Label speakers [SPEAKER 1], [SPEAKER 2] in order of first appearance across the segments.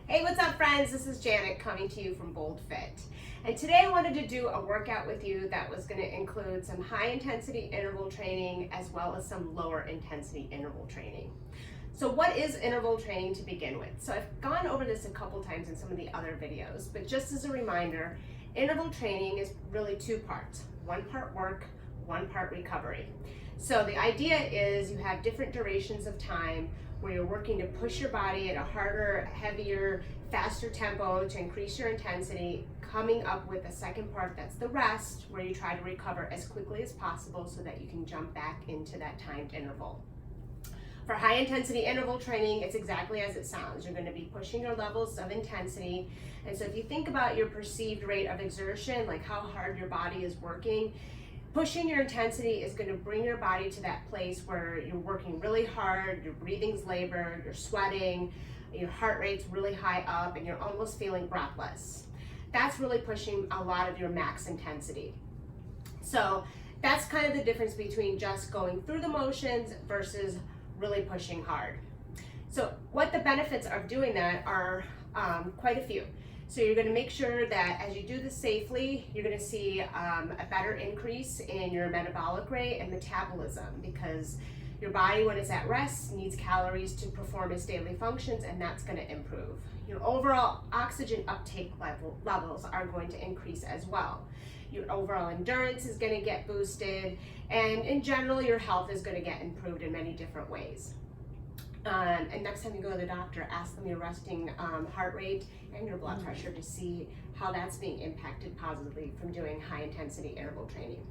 [SPEAKER 1] Hey, what's up friends? This is Janet coming to you from Bold Fit. And today I wanted to do a workout with you that was going to include some high intensity interval training as well as some lower intensity interval training. So what is interval training to begin with? So I've gone over this a couple times in some of the other videos, but just as a reminder, interval training is really two parts. One part work, one part recovery. So the idea is you have different durations of time where you're working to push your body at a harder, heavier, faster tempo to increase your intensity, coming up with a second part that's the rest, where you try to recover as quickly as possible so that you can jump back into that timed interval. For high intensity interval training, it's exactly as it sounds. You're going to be pushing your levels of intensity. And so if you think about your perceived rate of exertion, like how hard your body is working, pushing your intensity is going to bring your body to that place where you're working really hard, your breathing's labored, you're sweating, your heart rate's really high up, and you're almost feeling breathless. That's really pushing a lot of your max intensity. So that's kind of the difference between just going through the motions versus really pushing hard. So what the benefits of doing that are quite a few. So you're going to make sure that as you do this safely, you're going to see a better increase in your metabolic rate and metabolism, because your body, when it's at rest, needs calories to perform its daily functions, and that's going to improve. Your overall oxygen uptake levels are going to increase as well. Your overall endurance is going to get boosted, and in general, your health is going to get improved in many different ways. And next time you go to the doctor, ask them your resting heart rate and your blood pressure to see how that's being impacted positively from doing high intensity interval training.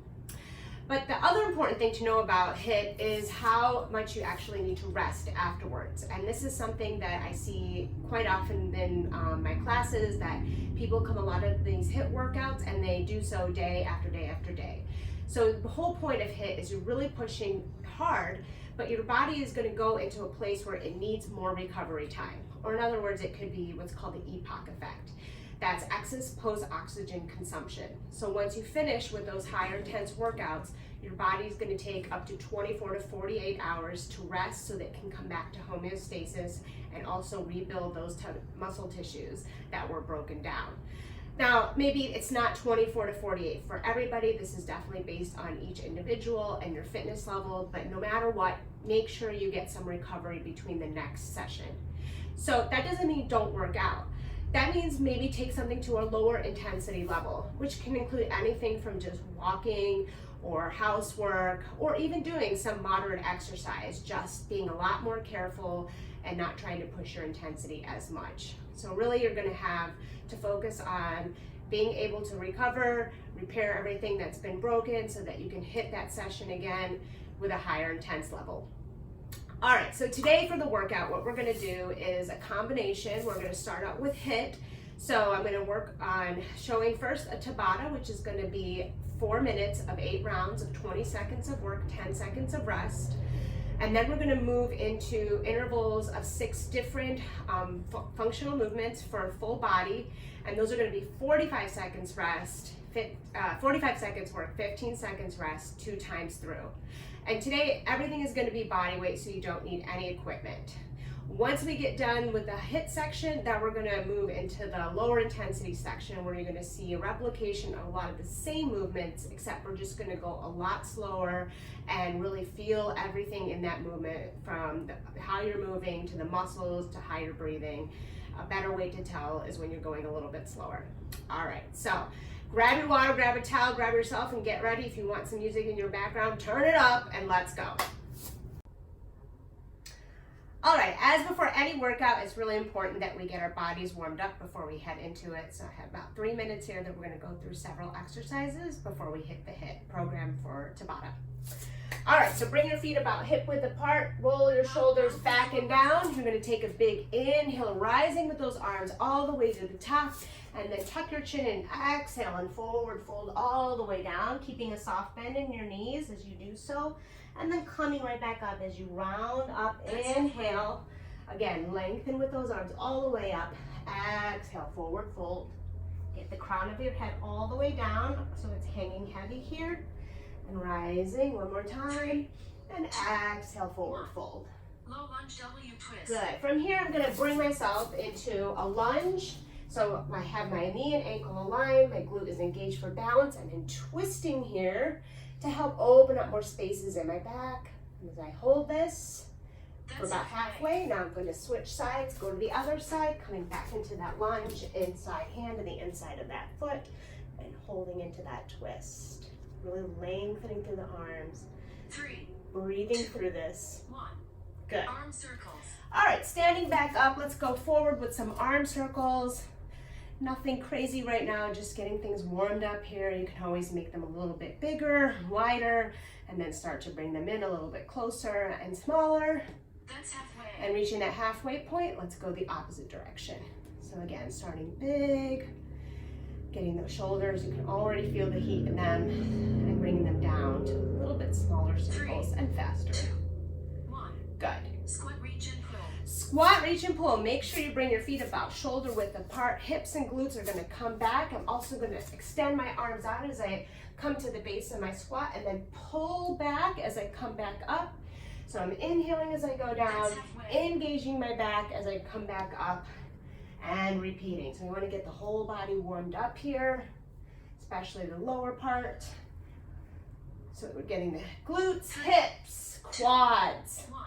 [SPEAKER 1] But the other important thing to know about HIIT is how much you actually need to rest afterwards. And this is something that I see quite often in my classes, that people come a lot of these HIIT workouts and they do so day after day after day. So the whole point of HIIT is you're really pushing hard, but your body is going to go into a place where it needs more recovery time. Or in other words, it could be what's called the EPOC effect. That's excess post-oxygen consumption. So once you finish with those higher intense workouts, your body's going to take up to 24 to 48 hours to rest so that it can come back to homeostasis and also rebuild those muscle tissues that were broken down. Now, maybe it's not 24 to 48 for everybody. This is definitely based on each individual and your fitness level, but no matter what, make sure you get some recovery between the next session. So that doesn't mean don't work out. That means maybe take something to a lower intensity level, which can include anything from just walking or housework, or even doing some moderate exercise, just being a lot more careful and not trying to push your intensity as much. So really you're going to have to focus on being able to recover, repair everything that's been broken so that you can hit that session again with a higher intense level. All right, so today for the workout, what we're going to do is a combination. We're going to start out with HIIT. So I'm going to work on showing first a Tabata, which is going to be 4 minutes of 8 rounds of 20 seconds of work, 10 seconds of rest. And then we're going to move into intervals of 6 different functional movements for full body. And those are going to be 45 seconds rest, 45 seconds work, 15 seconds rest, 2 times through. And today, everything is going to be body weight, so you don't need any equipment. Once we get done with the HIIT section, then we're going to move into the lower intensity section, where you're going to see a replication of a lot of the same movements, except we're just going to go a lot slower and really feel everything in that movement, from how you're moving to the muscles to how you're breathing. A better way to tell is when you're going a little bit slower. All right, so grab your water, grab a towel, grab yourself, and get ready. If you want some music in your background, turn it up and let's go. All right, as before any workout, it's really important that we get our bodies warmed up before we head into it. So I have about 3 minutes here that we're going to go through several exercises before we hit the HIIT program for Tabata. All right, so bring your feet about hip width apart, roll your shoulders back and down. You're going to take a big inhale, rising with those arms all the way to the top, and then tuck your chin and exhale and forward fold all the way down, keeping a soft bend in your knees as you do so. And then coming right back up as you round up, inhale. Again, lengthen with those arms all the way up. Exhale, forward fold. Get the crown of your head all the way down so it's hanging heavy here. And rising one more time. And exhale, forward fold.
[SPEAKER 2] Low lunge W twist.
[SPEAKER 1] Good. From here, I'm gonna bring myself into a lunge. So I have my knee and ankle aligned, my glute is engaged for balance, and then twisting here to help open up more spaces in my back. And as I hold this for about halfway, now I'm going to switch sides, go to the other side, coming back into that lunge, inside hand to the inside of that foot, and holding into that twist. Really lengthening through the arms.
[SPEAKER 2] 3,
[SPEAKER 1] breathing through this.
[SPEAKER 2] 1.
[SPEAKER 1] Good.
[SPEAKER 2] Arm circles.
[SPEAKER 1] All right, standing back up, let's go forward with some arm circles. Nothing crazy right now, just getting things warmed up here. You can always make them a little bit bigger, wider, and then start to bring them in a little bit closer and smaller.
[SPEAKER 2] That's halfway.
[SPEAKER 1] And reaching that halfway point, let's go the opposite direction. So again, starting big, getting those shoulders, you can already feel the heat in them, and bringing them down to a little bit smaller circles and faster.
[SPEAKER 2] 2, 1.
[SPEAKER 1] Good.
[SPEAKER 2] Squat, reach, and pull.
[SPEAKER 1] Squat, reach, and pull. Make sure you bring your feet about shoulder width apart. Hips and glutes are going to come back. I'm also going to extend my arms out as I come to the base of my squat, and then pull back as I come back up. So I'm inhaling as I go down, engaging my back as I come back up, and repeating. So we want to get the whole body warmed up here, especially the lower part. So we're getting the glutes, hips, quads.
[SPEAKER 2] 1.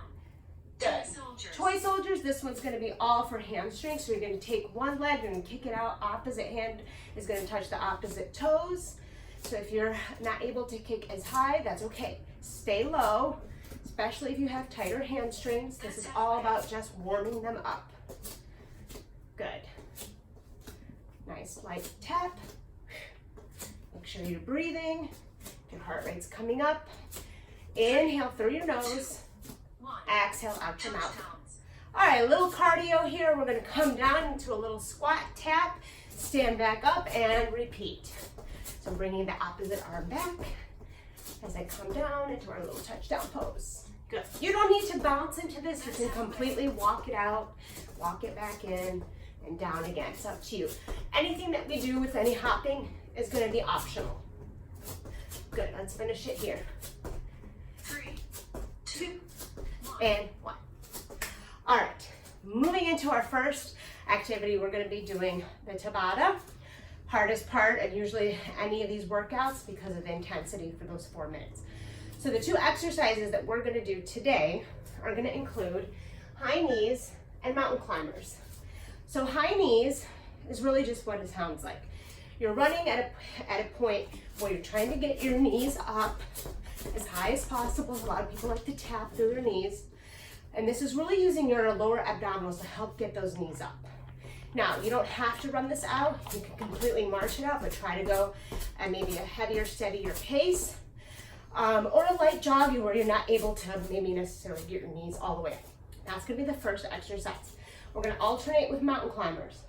[SPEAKER 1] Good.
[SPEAKER 2] Soldiers.
[SPEAKER 1] Toy soldiers, this one's going to be all for hamstrings. So you're going to take one leg and kick it out. Opposite hand is going to touch the opposite toes. So if you're not able to kick as high, that's okay. Stay low, especially if you have tighter hamstrings. This is all about just warming them up. Good. Nice light tap. Make sure you're breathing. Your heart rate's coming up. Inhale through your nose.
[SPEAKER 2] 1.
[SPEAKER 1] Exhale out your mouth.
[SPEAKER 2] Touchdowns.
[SPEAKER 1] All right, a little cardio here. We're gonna come down into a little squat tap, stand back up, and repeat. So bringing the opposite arm back as I come down into our little touchdown pose. Good. You don't need to bounce into this. You can completely walk it out, walk it back in, and down again. It's up to you. Anything that we do with any hopping is gonna be optional. Good, let's finish it here.
[SPEAKER 2] 3,
[SPEAKER 1] 2, and 1. All right, moving into our first activity, we're going to be doing the Tabata. Hardest part of usually any of these workouts because of the intensity for those 4 minutes. So the 2 exercises that we're going to do today are going to include high knees and mountain climbers. So high knees is really just what it sounds like. You're running at a point where you're trying to get your knees up as high as possible. A lot of people like to tap through their knees. And this is really using your lower abdominals to help get those knees up. Now, you don't have to run this out. You can completely march it out, but try to go at maybe a heavier, steadier pace. Or a light joggy where you're not able to maybe necessarily get your knees all the way up. That's gonna be the first exercise. We're gonna alternate with mountain climbers.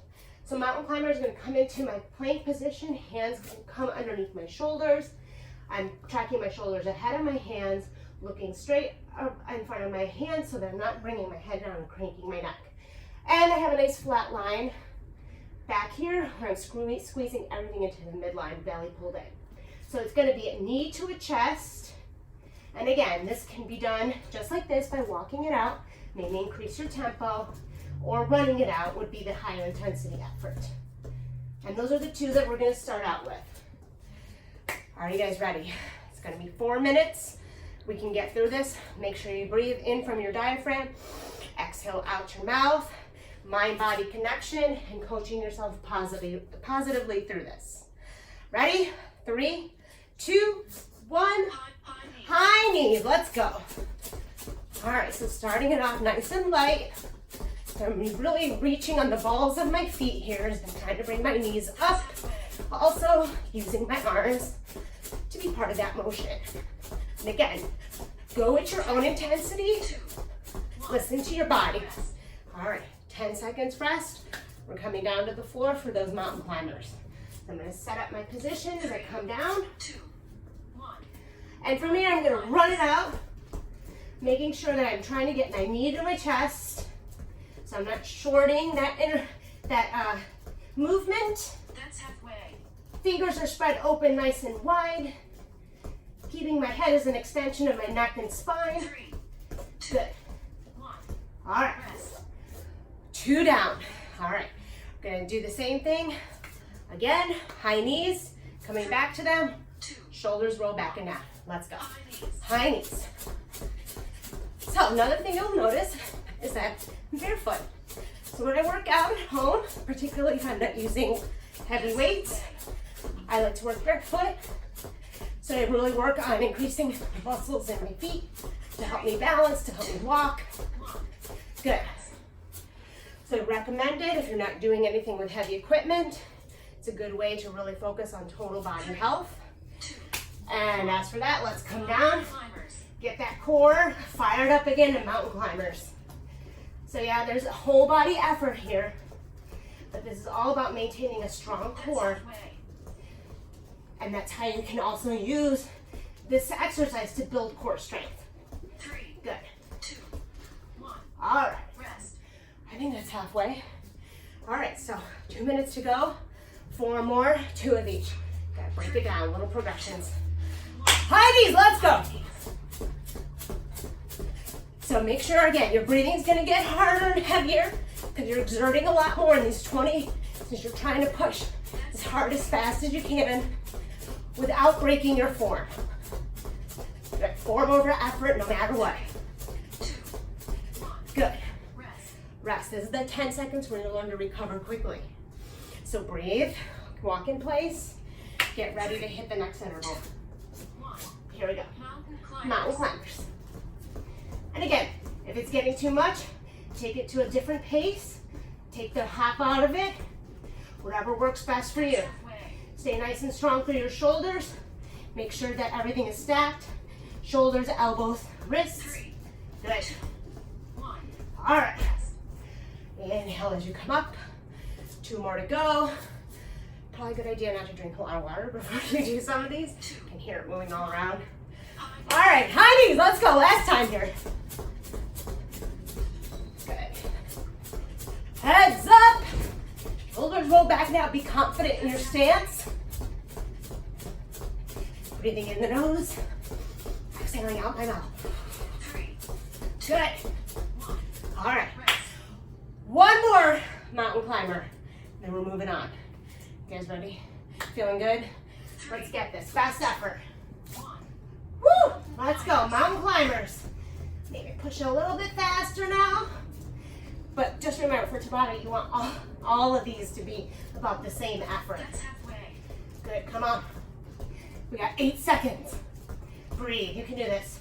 [SPEAKER 1] So mountain climber is gonna come into my plank position. Hands can come underneath my shoulders. I'm tracking my shoulders ahead of my hands, looking straight up in front of my hands so that I'm not bringing my head down and cranking my neck. And I have a nice flat line back here where I'm squeezing everything into the midline, belly pulled in. So it's gonna be a knee to a chest. And again, this can be done just like this by walking it out, maybe increase your tempo, or running it out would be the higher intensity effort. And those are the 2 that we're gonna start out with. Are you guys ready? It's gonna be 4 minutes. We can get through this. Make sure you breathe in from your diaphragm, exhale out your mouth, mind-body connection, and coaching yourself positively through this. Ready? 3, 2, 1. High knees, let's go. All right, so starting it off nice and light. So I'm really reaching on the balls of my feet here as I'm trying to bring my knees up. Also using my arms to be part of that motion. And again, go at your own intensity. Listen to your body. All right, 10 seconds rest. We're coming down to the floor for those mountain climbers. So I'm gonna set up my position as I come down.
[SPEAKER 2] 2, 1.
[SPEAKER 1] And from here, I'm gonna run it out, making sure that I'm trying to get my knee to my chest. So I'm not shorting that movement.
[SPEAKER 2] That's halfway.
[SPEAKER 1] Fingers are spread open nice and wide. Keeping my head as an extension of my neck and spine.
[SPEAKER 2] 3, 2,
[SPEAKER 1] Good.
[SPEAKER 2] 1.
[SPEAKER 1] All right,
[SPEAKER 2] Rest.
[SPEAKER 1] 2 down. All right, we're gonna do the same thing. Again, high knees, coming back to them.
[SPEAKER 2] 2.
[SPEAKER 1] Shoulders roll back and down. Let's go.
[SPEAKER 2] High knees.
[SPEAKER 1] High knees. So another thing you'll notice is that I'm barefoot. So when I work out at home, particularly if I'm not using heavy weights, I like to work barefoot. So I really work on increasing the muscles in my feet to help me balance, to help me walk. Good. So recommended if you're not doing anything with heavy equipment, it's a good way to really focus on total body health. And as for that, let's come down,
[SPEAKER 2] Climbers.
[SPEAKER 1] get that core fired up again in mountain climbers. So yeah, there's a whole body effort here, but this is all about maintaining a strong core.
[SPEAKER 2] Halfway.
[SPEAKER 1] And that's how you can also use this exercise to build core strength.
[SPEAKER 2] 3.
[SPEAKER 1] Good.
[SPEAKER 2] 2. 1.
[SPEAKER 1] All right.
[SPEAKER 2] Rest.
[SPEAKER 1] I think that's halfway. All right, so 2 minutes to go. 4 more, 2 of each. Gotta break it down, little progressions. High knees, let's go. So make sure, again, your breathing's gonna get harder and heavier because you're exerting a lot more in these 20, since you're trying to push as hard, as fast as you can without breaking your form. Good. Form over effort no matter what.
[SPEAKER 2] 2. 1.
[SPEAKER 1] Good.
[SPEAKER 2] Rest.
[SPEAKER 1] Rest. This is the 10 seconds where you'll learn to recover quickly. So breathe, walk in place, get ready to hit the next interval.
[SPEAKER 2] 1.
[SPEAKER 1] Here we go.
[SPEAKER 2] Mountain climbers.
[SPEAKER 1] Mountain climbers. And again, if it's getting too much, take it to a different pace. Take the hop out of it. Whatever works best for you.
[SPEAKER 2] Halfway.
[SPEAKER 1] Stay nice and strong through your shoulders. Make sure that everything is stacked. Shoulders, elbows, wrists.
[SPEAKER 2] 3.
[SPEAKER 1] Good.
[SPEAKER 2] 1.
[SPEAKER 1] All right.
[SPEAKER 2] Rest.
[SPEAKER 1] Inhale as you come up. 2 more to go. Probably a good idea not to drink a lot of water before you do some of these. You can hear it moving all around. All right, high knees, let's go. Last time here. Good. Heads up. Shoulders roll back now. Be confident in your stance. Breathing in the nose. Exhaling out my mouth.
[SPEAKER 2] 3.
[SPEAKER 1] Good.
[SPEAKER 2] 1.
[SPEAKER 1] All right.
[SPEAKER 2] Rest.
[SPEAKER 1] 1 more mountain climber. Then we're moving on. You guys ready? Feeling good? Let's get this. Fast effort.
[SPEAKER 2] 1.
[SPEAKER 1] Woo! Let's go. Mountain climbers. Maybe push a little bit faster now. But just remember, for Tabata, you want all of these to be about the same effort.
[SPEAKER 2] That's halfway.
[SPEAKER 1] Good. Come on. We got 8 seconds. Breathe. You can do this.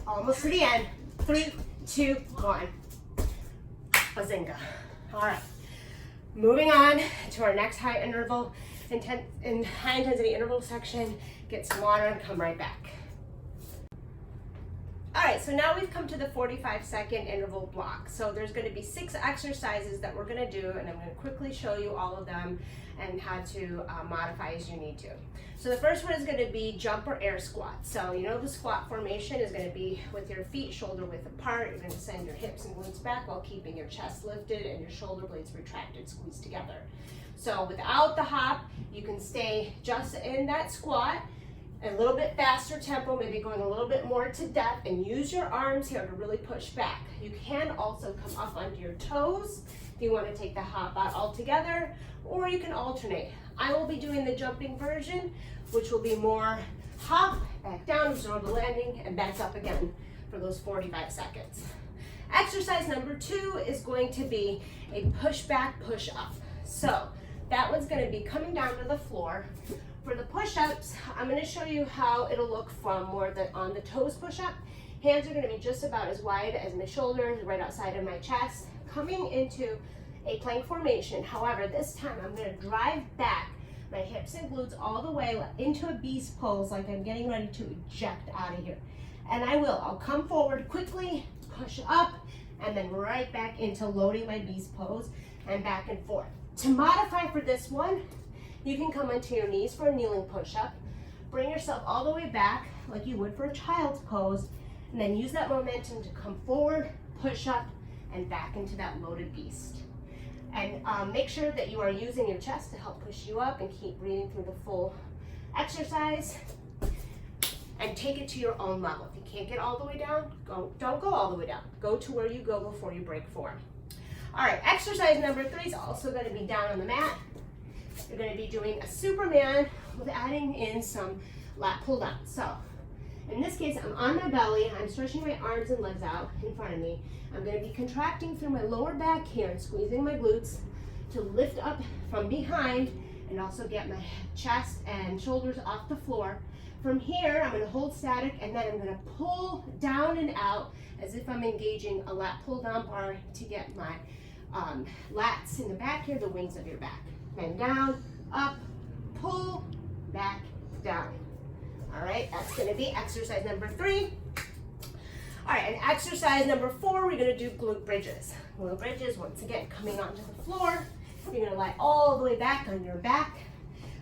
[SPEAKER 1] Almost to the end. 3, 2, 1. Bazinga. All right. Moving on to our next high interval, high intensity interval section. Get some water and come right back. All right, so now we've come to the 45-second interval block. So there's going to be 6 exercises that we're going to do, and I'm going to quickly show you all of them and how to modify as you need to. So the first one is going to be jump or air squat. So you know the squat formation is going to be with your feet shoulder width apart. You're going to send your hips and glutes back while keeping your chest lifted and your shoulder blades retracted, squeezed together. So without the hop, you can stay just in that squat, a little bit faster tempo, maybe going a little bit more to depth, and use your arms here to really push back. You can also come up onto your toes if you want to take the hop out altogether, or you can alternate. I will be doing the jumping version, which will be more hop, back down, absorb the landing, and back up again for those 45 seconds. Exercise number 2 is going to be a push back, push up. So that one's going to be coming down to the floor. For the push-ups, I'm going to show you how it'll look from more on the toes push-up. Hands are going to be just about as wide as my shoulders, right outside of my chest, coming into a plank formation. However, this time I'm going to drive back my hips and glutes all the way into a beast pose, like I'm getting ready to eject out of here. And I'll come forward quickly, push up, and then right back into loading my beast pose and back and forth. To modify for this one, you can come onto your knees for a kneeling push-up. Bring yourself all the way back like you would for a child's pose, and then use that momentum to come forward, push up, and back into that loaded beast. And make sure that you are using your chest to help push you up and keep breathing through the full exercise. and take it to your own level. If you can't get all the way down, don't go all the way down. Go to where you go before you break form. All right, exercise number 3 is also going to be down on the mat. You're going to be doing a Superman with adding in some lat pull down. So in this case, I'm on my belly, I'm stretching my arms and legs out in front of me. I'm going to be contracting through my lower back here and squeezing my glutes to lift up from behind and also get my chest and shoulders off the floor. From here, I'm going to hold static and then I'm going to pull down and out as if I'm engaging a lat pull down bar to get my lats in the back here, the wings of your back. Then down, up, pull, back, down. All right, that's going to be exercise number 3. All right, and exercise number 4, we're going to do glute bridges. Glute bridges, once again, coming onto the floor. You're going to lie all the way back on your back,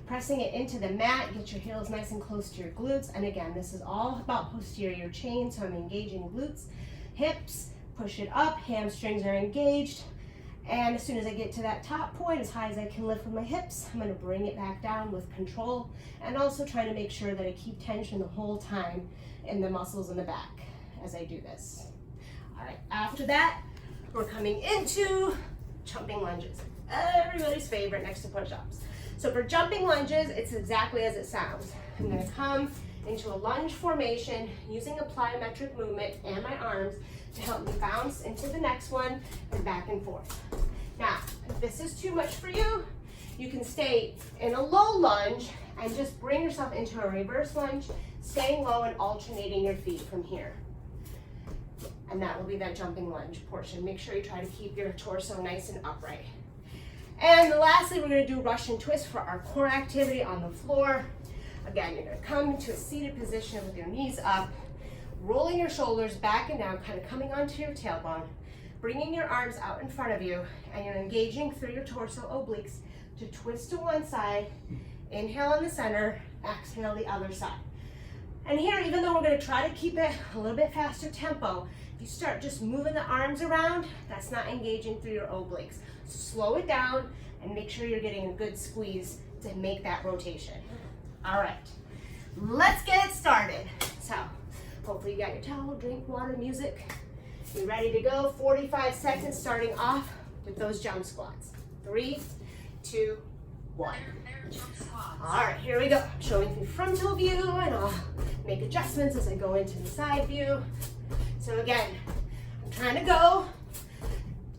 [SPEAKER 1] pressing it into the mat. Get your heels nice and close to your glutes. And again, this is all about posterior chain, so I'm engaging glutes, hips, push it up, hamstrings are engaged. And as soon as I get to that top point, as high as I can lift with my hips, I'm going to bring it back down with control and also trying to make sure that I keep tension the whole time in the muscles in the back as I do this. All right, after that, we're coming into jumping lunges. Everybody's favorite next to push-ups. So for jumping lunges, it's exactly as it sounds. I'm going to come into a lunge formation using a plyometric movement and my arms to help me bounce into the next one and back and forth. Now, if this is too much for you, you can stay in a low lunge and just bring yourself into a reverse lunge, staying low and alternating your feet from here. And that will be that jumping lunge portion. Make sure you try to keep your torso nice and upright. And lastly, we're going to do Russian twist for our core activity on the floor. Again, you're going to come into a seated position with your knees up, rolling your shoulders back and down, kind of coming onto your tailbone, bringing your arms out in front of you, and you're engaging through your torso obliques to twist to one side, inhale in the center, exhale the other side. And here, even though we're going to try to keep it a little bit faster tempo, if you start just moving the arms around, that's not engaging through your obliques. So slow it down and make sure you're getting a good squeeze to make that rotation. All right, let's get it started. So hopefully you got your towel, drink, water, music. You're ready to go. 45 seconds starting off with those jump squats. 3, 2, 1. All right, here we go. Showing through frontal view, and I'll make adjustments as I go into the side view. So again, I'm trying to go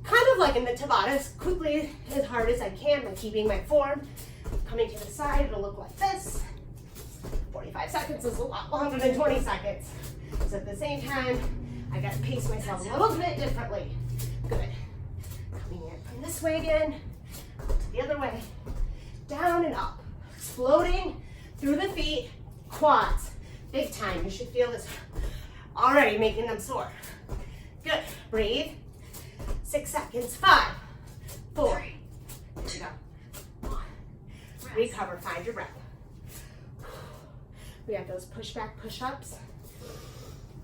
[SPEAKER 1] kind of like in the Tabata, as quickly, as hard as I can by keeping my form. Coming to the side, it'll look like this. 45 seconds is a lot longer than 20 seconds. So at the same time, I got to pace myself a little bit differently. Good. Coming in from this way again, to the other way, down and up. Floating through the feet, quads. Big time. You should feel this already making them sore. Good. Breathe. 6 seconds. 5, 4. There you go. 1. Recover. Find your breath. We have those push-back push-ups.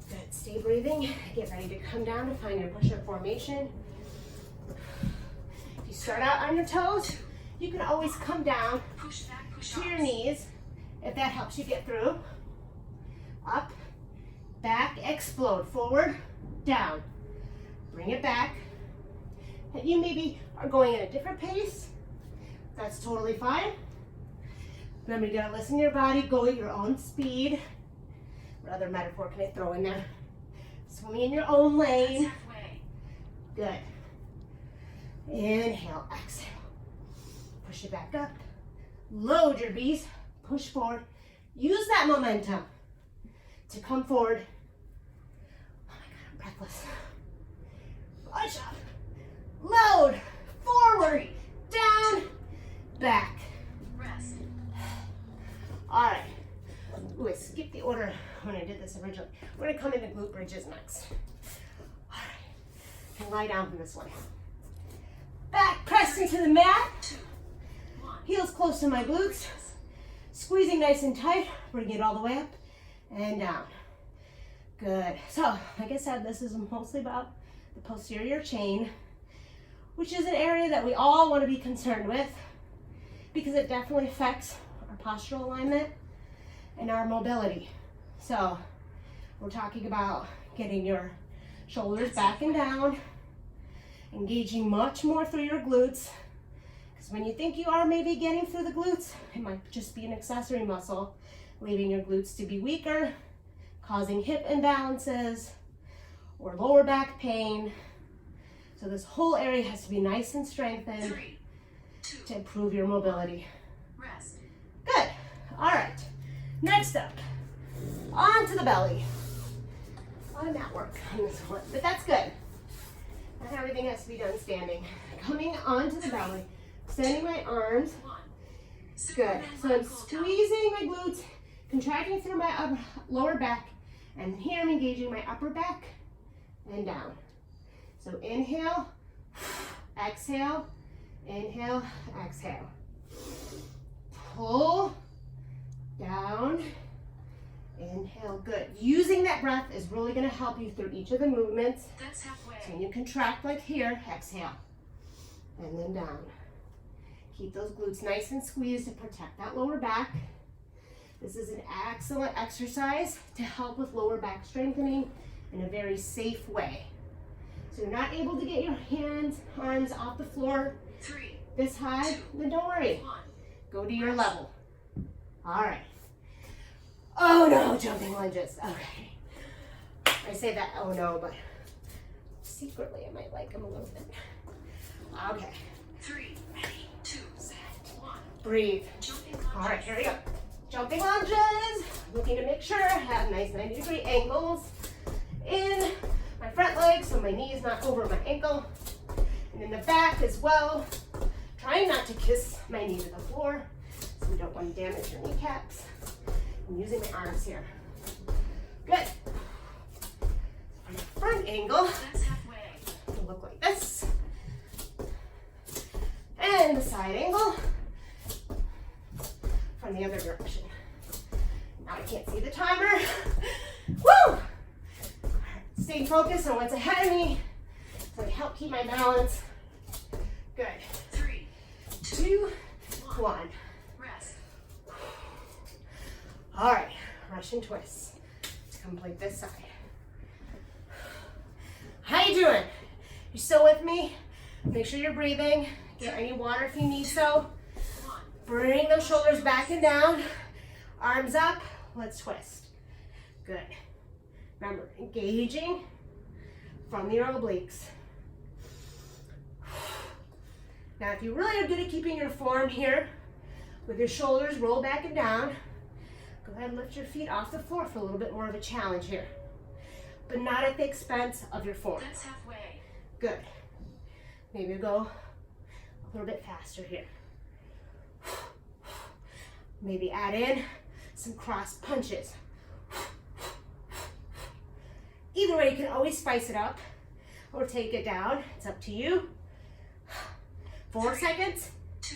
[SPEAKER 1] Good. Stay breathing. Get ready to come down and find your push-up formation. If you start out on your toes, you can always come down to your knees if that helps you get through. Up, back, explode, forward, down. Bring it back. And you maybe are going at a different pace. That's totally fine. Remember, you gotta listen to your body, go at your own speed. What other metaphor can I throw in there? Swimming in your own lane. Good. Inhale, exhale. Push it back up. Load your beast. Push forward. Use that momentum to come forward. Oh my God, I'm breathless. Push up. Load. Forward. Down. Back.
[SPEAKER 2] Rest.
[SPEAKER 1] All right. Ooh, I skipped the order when I did this originally. We're gonna come into glute bridges next. All right. Can lie down from this way. Back pressed into the mat.
[SPEAKER 2] 2, 1.
[SPEAKER 1] Heels close to my glutes. Squeezing nice and tight. Bring it all the way up and down. Good. So, like I said, this is mostly about the posterior chain, which is an area that we all want to be concerned with because it definitely affects our postural alignment and our mobility. So we're talking about getting your shoulders back and down, engaging much more through your glutes. Because when you think you are maybe getting through the glutes, it might just be an accessory muscle, leaving your glutes to be weaker, causing hip imbalances or lower back pain. So this whole area has to be nice and strengthened
[SPEAKER 2] 3, 2,
[SPEAKER 1] to improve your mobility.
[SPEAKER 2] rest.
[SPEAKER 1] Good. All right. Next up, onto the belly. A lot of mat work on this one, but that's good. Not everything has to be done standing. Coming onto the belly, extending my arms.
[SPEAKER 2] 1.
[SPEAKER 1] Good. So I'm squeezing my glutes, contracting through my lower back, and here I'm engaging my upper back and down. So inhale, exhale, inhale, exhale. Pull down, inhale, good. Using that breath is really gonna help you through each of the movements.
[SPEAKER 2] That's halfway.
[SPEAKER 1] So when you contract like here, exhale, and then down. Keep those glutes nice and squeezed to protect that lower back. This is an excellent exercise to help with lower back strengthening in a very safe way. So you're not able to get your hands, arms off the floor
[SPEAKER 2] 3,
[SPEAKER 1] this high, then don't worry.
[SPEAKER 2] 1.
[SPEAKER 1] Go to your level. All right. Oh no, jumping lunges. Okay. I say that, oh no, but secretly I might like them a little bit. Okay.
[SPEAKER 2] 3, 2, 1.
[SPEAKER 1] Breathe.
[SPEAKER 2] Jumping lunges.
[SPEAKER 1] All right, here we go. Jumping lunges. Looking to make sure I have nice 90-degree angles in my front leg so my knee is not over my ankle. And in the back as well. Trying not to kiss my knee to the floor so we don't want to damage your kneecaps. I'm using my arms here. Good. From the front angle,
[SPEAKER 2] That's halfway.
[SPEAKER 1] it'll look like this. And the side angle from the other direction. Now I can't see the timer. Woo! All right, stay focused on what's ahead of me so I help keep my balance. Good.
[SPEAKER 2] 3,
[SPEAKER 1] 2, 1.
[SPEAKER 2] rest.
[SPEAKER 1] All right, Russian twists to complete this side. How you doing? You still with me? Make sure you're breathing. Get any water if you need so.
[SPEAKER 2] 1.
[SPEAKER 1] Bring those shoulders back and down. Arms up. Let's twist. Good. Remember, engaging from your obliques. Now, if you really are good at keeping your form here, with your shoulders rolled back and down, go ahead and lift your feet off the floor for a little bit more of a challenge here, but not at the expense of your form.
[SPEAKER 2] That's halfway.
[SPEAKER 1] Good. Maybe go a little bit faster here. Maybe add in some cross punches. Either way, you can always spice it up or take it down. It's up to you. 4 seconds.
[SPEAKER 2] 2,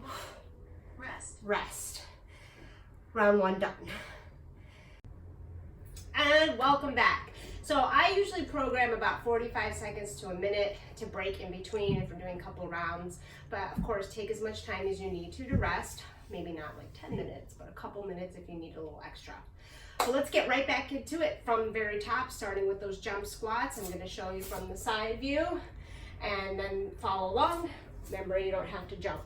[SPEAKER 2] 1. Rest.
[SPEAKER 1] Rest. Round 1 done. And welcome back. So I usually program about 45 seconds to a minute to break in between if we're doing a couple rounds. But of course, take as much time as you need to rest. Maybe not like 10 minutes, but a couple minutes if you need a little extra. So let's get right back into it from the very top, starting with those jump squats. I'm going to show you from the side view and then follow along. Remember, you don't have to jump.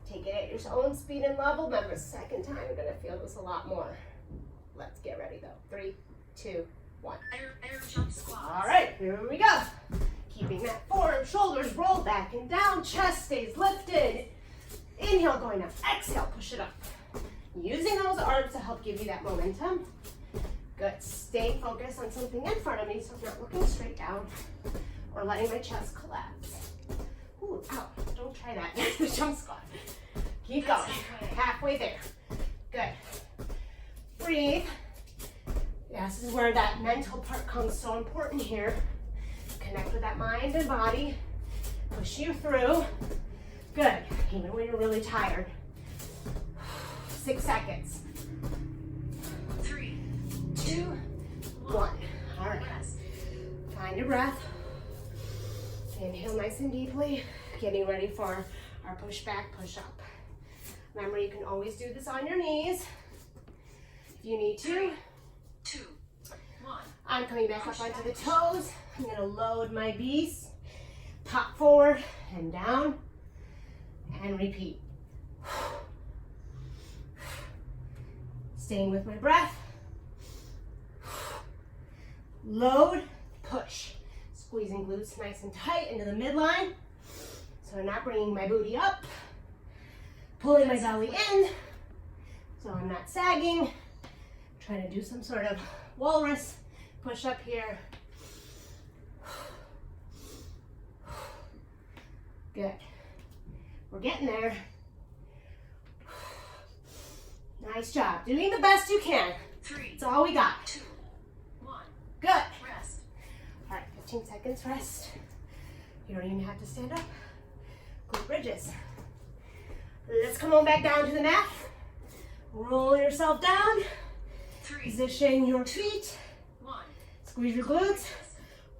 [SPEAKER 1] Take it at your own speed and level. Remember, second time, you're going to feel this a lot more. Let's get ready though. 3, 2, 1.
[SPEAKER 2] Air jump squats.
[SPEAKER 1] All right, here we go. Keeping that forward, shoulders roll back and down, chest stays lifted. Inhale, going up. Exhale, push it up. Using those arms to help give you that momentum. Good. Stay focused on something in front of me so I'm not looking straight down or letting my chest collapse. Ooh, ow. Don't try that. That's the jump squat. Keep going. Halfway there. Good. Breathe. Yeah, this is where that mental part comes so important here. Connect with that mind and body. Push you through. Good. Even when you're really tired. 6 seconds.
[SPEAKER 2] 3,
[SPEAKER 1] 2, 1. All right.
[SPEAKER 2] rest.
[SPEAKER 1] Find your breath. Inhale nice and deeply. Getting ready for our push back, push up. Remember, you can always do this on your knees if you need to.
[SPEAKER 2] 2, 1.
[SPEAKER 1] I'm coming back up onto the toes. I'm gonna load my beast, pop forward and down, and repeat. Staying with my breath. Load, push. Squeezing glutes nice and tight into the midline. So I'm not bringing my booty up. Pulling my belly in, so I'm not sagging. Trying to do some sort of walrus push up here. Good. We're getting there. Nice job. Doing the best you can.
[SPEAKER 2] 3,
[SPEAKER 1] That's all we got.
[SPEAKER 2] 2, 1.
[SPEAKER 1] Good.
[SPEAKER 2] Rest.
[SPEAKER 1] All right, 15 seconds rest. You don't even have to stand up. Glute bridges. Let's come on back down to the mat. Roll yourself down.
[SPEAKER 2] 3,
[SPEAKER 1] Position your feet.
[SPEAKER 2] 1.
[SPEAKER 1] Squeeze your glutes.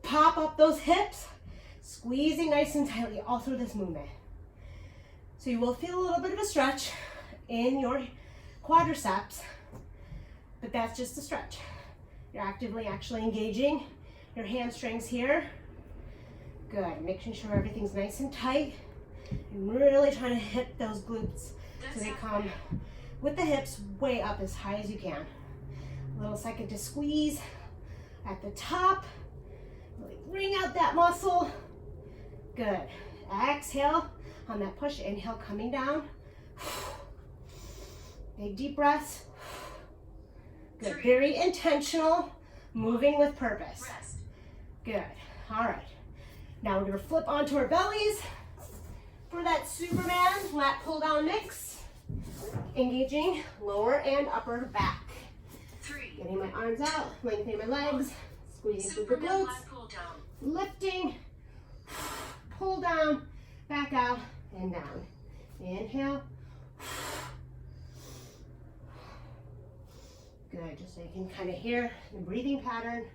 [SPEAKER 1] Pop up those hips. Squeezing nice and tightly all through this movement. So you will feel a little bit of a stretch in your quadriceps, but that's just a stretch. You're actively actually engaging your hamstrings here. Good. Making sure everything's nice and tight. And really trying to hit those glutes so they come with the hips way up as high as you can. A little second to squeeze at the top. Really bring out that muscle. Good. Exhale on that push. Inhale coming down. Big deep breaths. Good. Very intentional. Moving with purpose.
[SPEAKER 2] Rest.
[SPEAKER 1] Good. All right. Now we're going to flip onto our bellies for that Superman lat pull down mix. Engaging lower and upper back.
[SPEAKER 2] 3.
[SPEAKER 1] Getting my arms out, lengthening my legs, squeezing through the
[SPEAKER 2] Superman
[SPEAKER 1] glutes,
[SPEAKER 2] lat pull down.
[SPEAKER 1] lifting, pull down, back out, and down. Inhale. Good, just so you can kind of hear the breathing pattern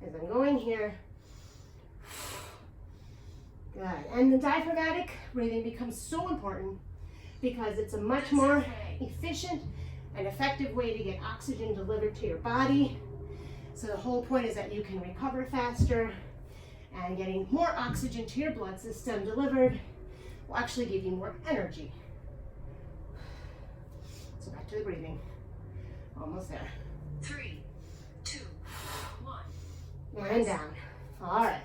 [SPEAKER 1] as I'm going here. Good, and the diaphragmatic breathing becomes so important because it's a much more efficient and effective way to get oxygen delivered to your body. So the whole point is that you can recover faster, and getting more oxygen to your blood system delivered will actually give you more energy. So back to the breathing. Almost there.
[SPEAKER 2] 3, 2, 1.
[SPEAKER 1] And down. All right.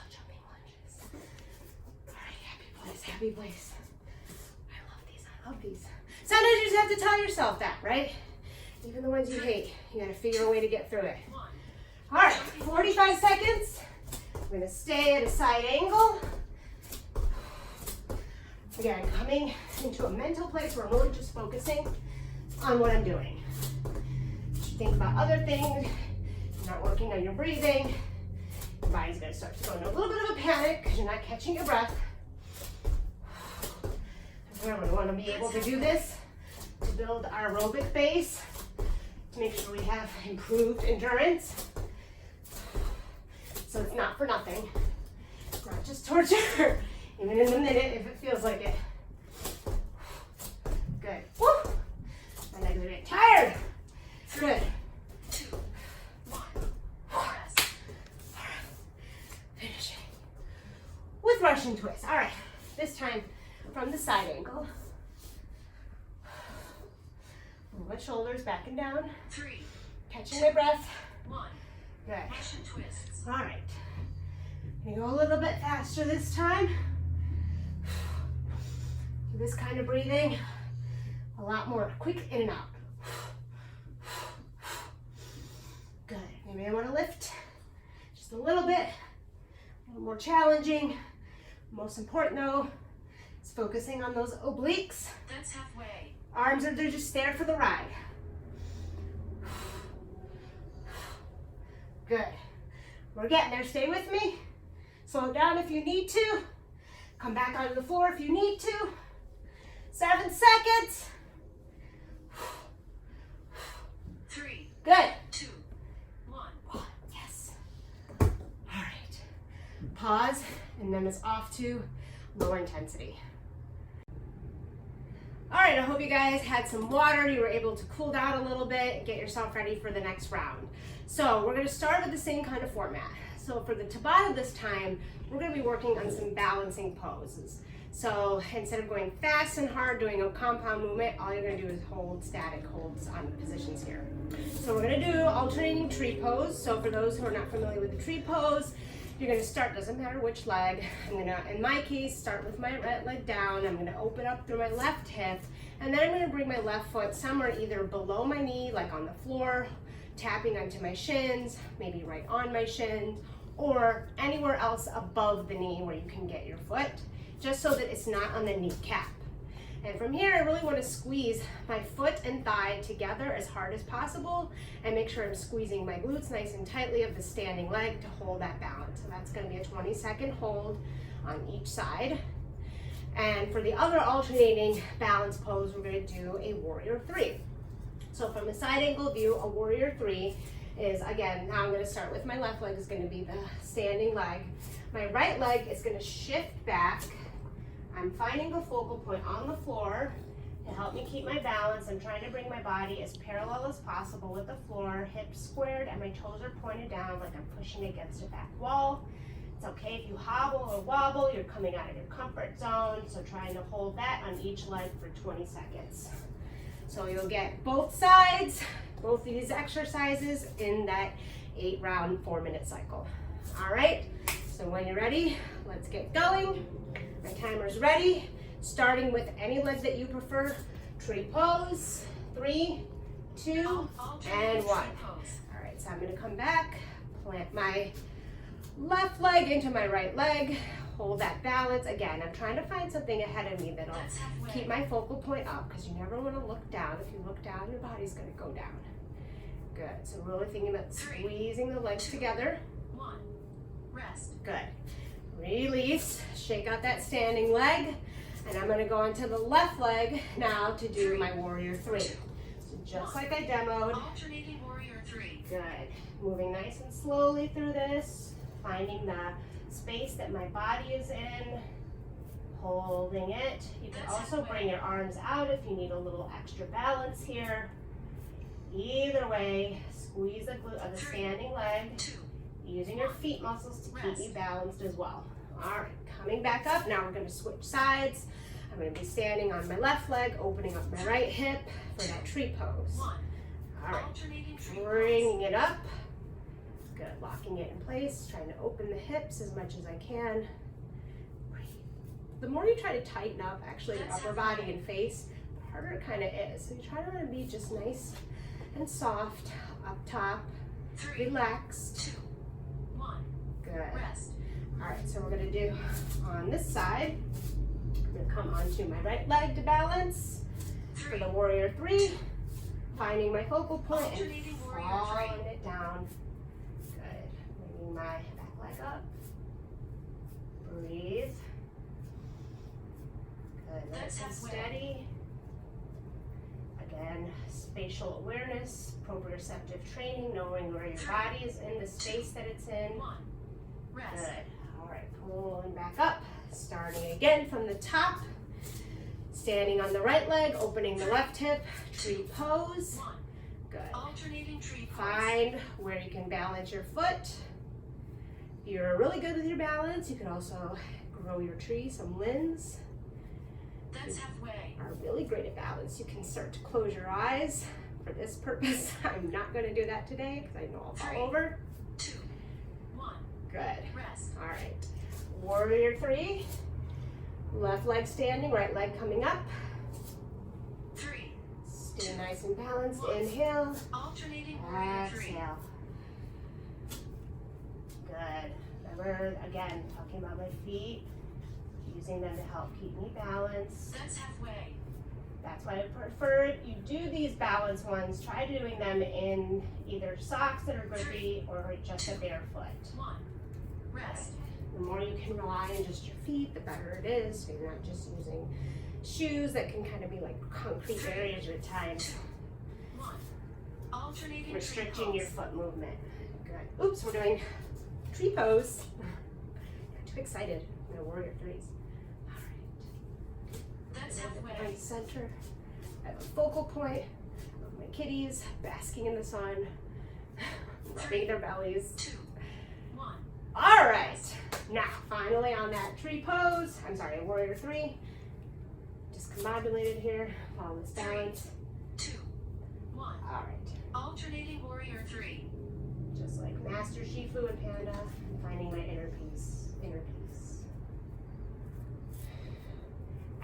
[SPEAKER 1] Jumping lunges. All right, happy place, happy place. I love these. Sometimes you just have to tell yourself that, right? Even the ones you hate, you gotta figure a way to get through it.
[SPEAKER 2] 1.
[SPEAKER 1] All right, 45 seconds. We're gonna stay at a side angle. Again, coming into a mental place where I'm really just focusing on what I'm doing. You think about other things, you're not working on your breathing, your body's gonna start to go into a little bit of a panic because you're not catching your breath. Remember, we want to be able to do this to build our aerobic base, to make sure we have improved endurance. So it's not for nothing. It's not just torture, even in the minute if it feels like it. Good. Woo! My legs are getting tired. Good.
[SPEAKER 2] 2, 1. Rest.
[SPEAKER 1] Finishing with Russian twist. All right, this time from the side angle. Move my shoulders back and down.
[SPEAKER 2] 3,
[SPEAKER 1] Catching my breath.
[SPEAKER 2] 1.
[SPEAKER 1] Good.
[SPEAKER 2] Russian twists.
[SPEAKER 1] All right. Gonna go a little bit faster this time. Do this kind of breathing a lot more quick in and out. Good. Maybe I want to lift just a little bit, a little more challenging. Most important though, is focusing on those obliques.
[SPEAKER 2] That's halfway.
[SPEAKER 1] Arms are they're just there for the ride. Good. We're getting there. Stay with me. Slow down if you need to. Come back onto the floor if you need to. 7 seconds.
[SPEAKER 2] 3,
[SPEAKER 1] Good.
[SPEAKER 2] 2, 1.
[SPEAKER 1] Yes. All right. Pause, and then it's off to lower intensity. All right, I hope you guys had some water. You were able to cool down a little bit and get yourself ready for the next round. So we're gonna start with the same kind of format. So for the Tabata this time, we're gonna be working on some balancing poses. So instead of going fast and hard, doing a compound movement, all you're gonna do is hold static holds on the positions here. So we're gonna do alternating tree pose. So for those who are not familiar with the tree pose, you're gonna start, doesn't matter which leg. I'm gonna, in my case, start with my right leg down. I'm gonna open up through my left hip, and then I'm gonna bring my left foot somewhere either below my knee, like on the floor, tapping onto my shins, maybe right on my shins, or anywhere else above the knee where you can get your foot, just so that it's not on the kneecap. And from here, I really want to squeeze my foot and thigh together as hard as possible and make sure I'm squeezing my glutes nice and tightly of the standing leg to hold that balance. So that's going to be a 20-second hold on each side. And for the other alternating balance pose, we're going to do a warrior three. So from a side angle view, a warrior three is, again, now I'm going to start with my left leg is going to be the standing leg. My right leg is going to shift back. I'm finding a focal point on the floor to help me keep my balance. I'm trying to bring my body as parallel as possible with the floor, hips squared and my toes are pointed down like I'm pushing against a back wall. It's okay if you hobble or wobble, you're coming out of your comfort zone. So trying to hold that on each leg for 20 seconds. So you'll get both sides, both these exercises in that 8-round 4-minute cycle. All right, so when you're ready, let's get going. My timer's ready, starting with any leg that you prefer. Tree pose, 3, 2, and 1. All right, so I'm gonna come back, plant my left leg into my right leg, hold that balance. Again, I'm trying to find something ahead of me that'll keep my focal point up, because you never wanna look down. If you look down, your body's gonna go down. Good, so really thinking about squeezing the legs together.
[SPEAKER 2] 1. Rest.
[SPEAKER 1] Good. Release, shake out that standing leg, and I'm gonna go onto the left leg now to do my warrior three. So just like I demoed.
[SPEAKER 2] Alternating warrior three.
[SPEAKER 1] Good. Moving nice and slowly through this, finding the space that my body is in, holding it. You can also bring your arms out if you need a little extra balance here. Either way, squeeze the glute of the standing leg.
[SPEAKER 2] 2.
[SPEAKER 1] Using your feet muscles to keep you balanced as well. All right, coming back up. Now we're going to switch sides. I'm going to be standing on my left leg, opening up my right hip for that tree pose.
[SPEAKER 2] 1.
[SPEAKER 1] All right,
[SPEAKER 2] Alternating tree
[SPEAKER 1] bringing it up. Good, locking it in place, trying to open the hips as much as I can. Breathe. The more you try to tighten up, actually, your upper body and face, the harder it kind of is. So you try to be just nice and soft up top,
[SPEAKER 2] 3,
[SPEAKER 1] relaxed.
[SPEAKER 2] 2, 1.
[SPEAKER 1] Good.
[SPEAKER 2] Rest.
[SPEAKER 1] All right, so we're gonna do on this side, I'm gonna come onto my right leg to balance for
[SPEAKER 2] 3.
[SPEAKER 1] the warrior three, finding my focal point and
[SPEAKER 2] Alternating warrior
[SPEAKER 1] falling
[SPEAKER 2] 3.
[SPEAKER 1] it down. Good, bringing my back leg up, breathe. Good, nice and steady. Again, spatial awareness, proprioceptive training, knowing where your body is in the space that it's in.
[SPEAKER 2] 1. Rest.
[SPEAKER 1] Good. All right, pulling back up, starting again from the top. Standing on the right leg, opening the left hip, tree pose.
[SPEAKER 2] 1.
[SPEAKER 1] Good.
[SPEAKER 2] Alternating tree pose.
[SPEAKER 1] Find where you can balance your foot. If you're really good with your balance, you can also grow your tree, some limbs.
[SPEAKER 2] That's halfway.
[SPEAKER 1] Are really great at balance. You can start to close your eyes for this purpose. I'm not going to do that today because I know I'll fall
[SPEAKER 2] 3,
[SPEAKER 1] over.
[SPEAKER 2] 2, 1.
[SPEAKER 1] Good.
[SPEAKER 2] Rest.
[SPEAKER 1] All right. Warrior three. Left leg standing, right leg coming up.
[SPEAKER 2] 3.
[SPEAKER 1] Stay nice and balanced. Inhale.
[SPEAKER 2] Alternating warrior 3.
[SPEAKER 1] Exhale. Good. Remember, again, talking about my feet, using them to help keep me balanced.
[SPEAKER 2] That's halfway.
[SPEAKER 1] That's why I prefer you do these balance ones. Try doing them in either socks that are grippy or just a barefoot.
[SPEAKER 2] 1. Rest.
[SPEAKER 1] The more you can rely on just your feet, the better it is. So you're not just using shoes that can kind of be like concrete barriers at times.
[SPEAKER 2] 1. Alternating
[SPEAKER 1] Restricting
[SPEAKER 2] tree
[SPEAKER 1] your
[SPEAKER 2] pose.
[SPEAKER 1] foot movement. Good. Oops, we're doing tree pose. Got too excited. My warrior threes. All right.
[SPEAKER 2] That's halfway.
[SPEAKER 1] Find center. I have a focal point of my kitties basking in the sun, rubbing their bellies.
[SPEAKER 2] 2, 1.
[SPEAKER 1] All right, now finally on that tree pose, warrior 3. Discombobulated here, follow this balance.
[SPEAKER 2] 2, 1.
[SPEAKER 1] All right,
[SPEAKER 2] Alternating warrior 3.
[SPEAKER 1] just like Master Shifu and Panda, finding my inner peace,